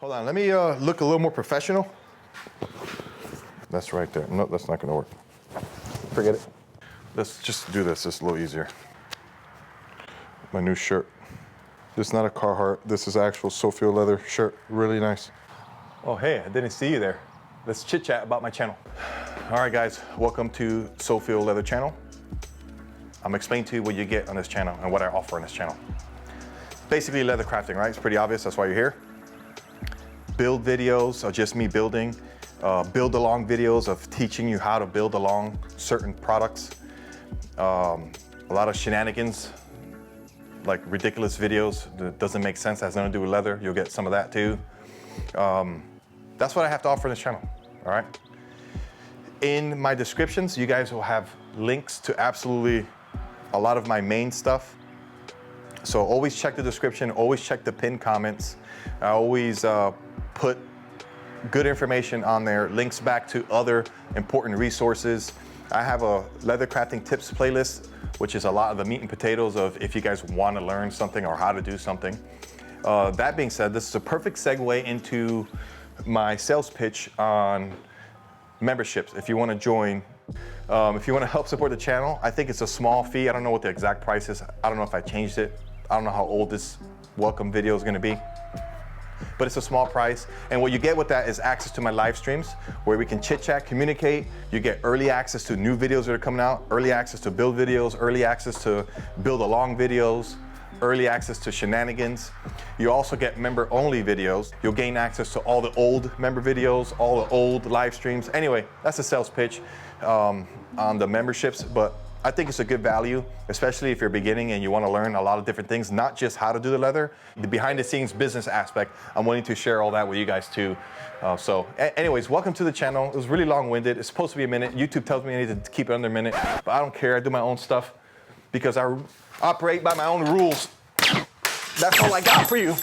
Hold on, let me look a little more professional. That's right there. No, that's not gonna work. Forget it. Let's just do this, it's a little easier. My new shirt. This is not a Carhartt, this is actual Sofield leather shirt, really nice. Oh, hey, I didn't see you there. Let's chit chat about my channel. All right, guys, welcome to Sofield Leather channel. I'm explaining to you what you get on this channel and what I offer on this channel. Basically leather crafting, right? It's pretty obvious, that's why you're here. Build videos of just me building, build along videos of teaching you how to build along certain products. A lot of shenanigans, like ridiculous videos that doesn't make sense, has nothing to do with leather. You'll get some of that too. That's what I have to offer on this channel, all right? In my descriptions, you guys will have links to absolutely a lot of my main stuff. So always check the description, always check the pinned comments. I always put good information on there, links back to other important resources. I have a leather crafting tips playlist, which is a lot of the meat and potatoes of if you guys want to learn something or how to do something. That being said, this is a perfect segue into my sales pitch on memberships. If you want to join, if you want to help support the channel, I think it's a small fee. I don't know what the exact price is. I don't know if I changed it. I don't know how old this welcome video is going to be, but it's a small price. And what you get with that is access to my live streams where we can chit chat, communicate. You get early access to new videos that are coming out, early access to build videos, early access to build along videos, early access to shenanigans. You also get member only videos. You'll gain access to all the old member videos, all the old live streams. Anyway, that's a sales pitch on the memberships, but I think it's a good value, especially if you're beginning and you want to learn a lot of different things, not just how to do the leather, the behind the scenes business aspect. I'm willing to share all that with you guys too. Anyways, welcome to the channel. It was really long-winded. It's supposed to be a minute. YouTube tells me I need to keep it under a minute, but I don't care. I do my own stuff because I operate by my own rules. That's all I got for you.